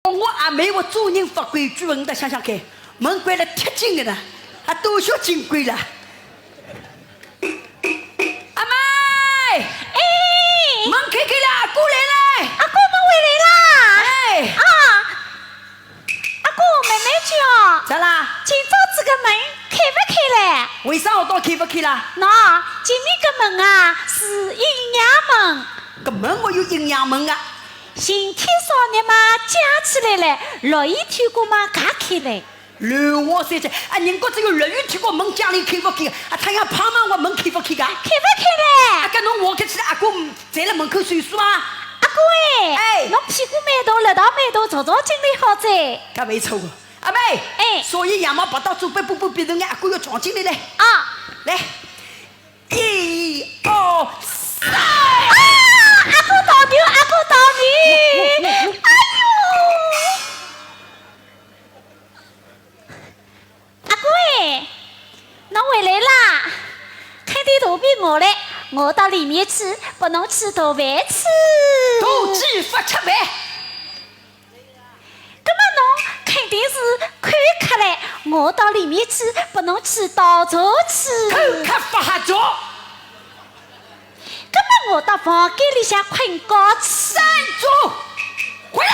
我阿妹，我做人不规矩，你得想想看，门关了铁金的呢，还多少金贵了？阿妹，哎，门开开了，阿哥来了，阿哥们回来啦！哎，啊，阿哥妹妹叫，咋啦？今朝这个门开不开嘞？为啥我到开不开啦？喏，前面个门啊是阴阳门，搿门我有阴阳门啊。晴天少日嘛加起来了，落雨天过嘛嘎开来。乱话三句，啊，人家只有落雨天过门家里开不开？啊，太阳胖嘛，我门开不开噶？开不开嘞？啊，搿侬walk起来，阿哥站辣门口算数啊？阿哥哎，侬屁股蛮大，力道蛮大，早早精力好在。搿没错个，阿妹，哎所以羊毛跑到左边步步变成眼，阿哥要闯进来来，啊，来，一二三，阿哥倒牛，阿哥倒牛，哎呦！阿哥哎，侬回来啦！开点大便我来，我到里面去，拨侬去大饭吃。大鸡不吃饭，葛么侬看电视看客来，我到里面去，拨侬去倒茶去。口渴不喝茶，葛么我到房间里向困觉去。站住，回来！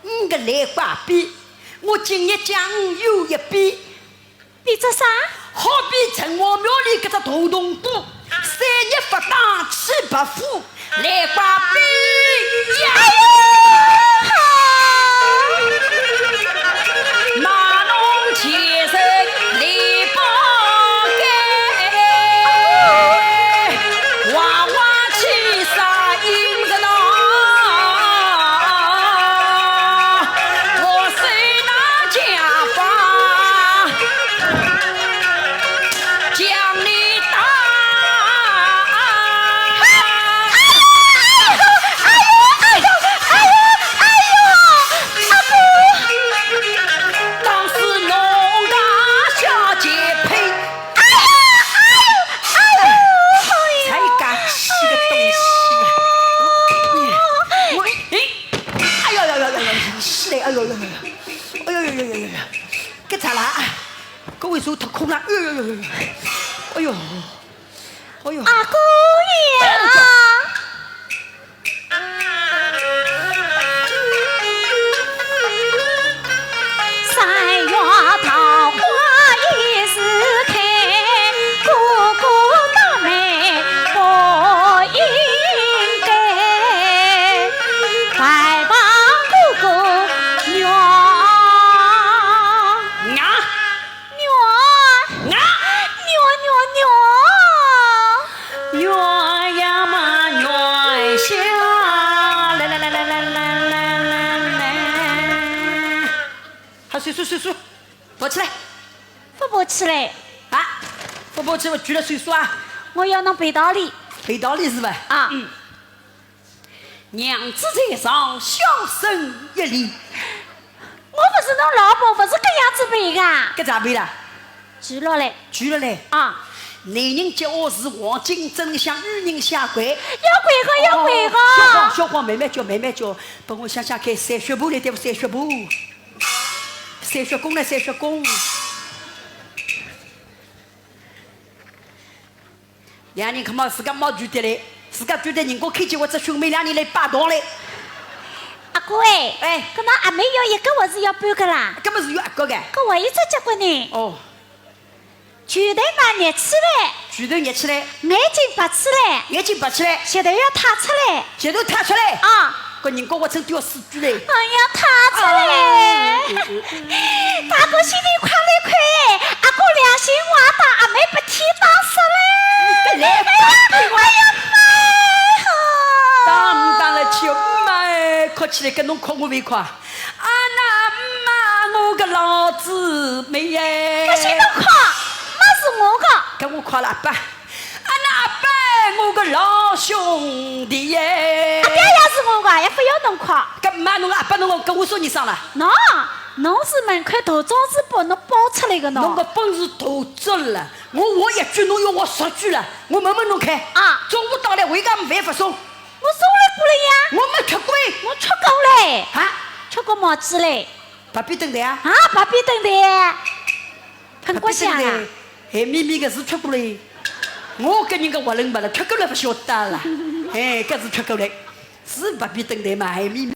你个来瓜逼，我今日讲有一比。比着啥？好比城隍庙里搿只大铜鼓，三日不打七不服，来瓜比呀！马龙前身李宝盖，娃娃气杀应着喏，我谁那家法将你打？当时农家小姐呸！才敢气个东西啊！我哎呦呦呦呦呦，是嘞，哎呦呦呦呦，哎呦呦呦呦呦呦，搿咋啦？搿为啥脱空了？哎呦呦呦呦呦，哎呦，哎呦，阿哥呀！三月桃花一时开，哥哥大妹不应该，拜望哥哥娘啊娘啊！娘鸳呀嘛鸳下，来来来来来来来来来，好，睡，抱起来不抱起来，啊！不抱起来，我举了岁数啊！我要侬背道理背道理是吧？啊！娘子在上，小生一礼。我不是侬老婆，不是搿样子背的，搿咋背啦？举落来举了来。啊！男人结婚是黄金针，像女人下跪。要跪个，小黄慢慢叫，帮我想想看，散血布来对不？散血布，散血功来散血功。两人看嘛，自家冇举得来，自家觉得人家开起我这兄妹两人来霸道来，阿哥哎，哎，搿侬阿妹要一个还是要半个啦？根本是有阿哥的。搿还有只结果呢？哦，拳头嘛捏起来，拳头捏起来，眼睛拔起来，眼睛拔起来，舌头要踏出来舌头踏出来。啊！搿人家我真丢死句嘞。哎呀，踏出来！大哥心里快来快，阿哥良心话大，阿妹不天当死嘞！来哎呀妈！当当了气，妈，哭起来跟侬哭我没哭啊？啊那妈，我个老姊妹耶！不许侬哭，妈是我的。跟我哭了阿爸，啊那阿爸，我个老兄弟耶！阿爹也是我的，也不要侬哭。搿妈侬阿爸侬跟我说你啥了？喏，侬是门口大枣子包侬包出来的喏。侬个本事大着了，我活一句，侬要活10句了。我问问侬看，啊中午到来回家饭不送，我送来过了呀，我没吃过我吃过嘞。啊！个么子嘞？把笔等的啊，啊，把笔等的，很过香啊！哎，咪咪个是出过来，我跟人家话能把它出过来不晓得啦，哎，搿是出过来，是把笔等的嘛，还咪咪。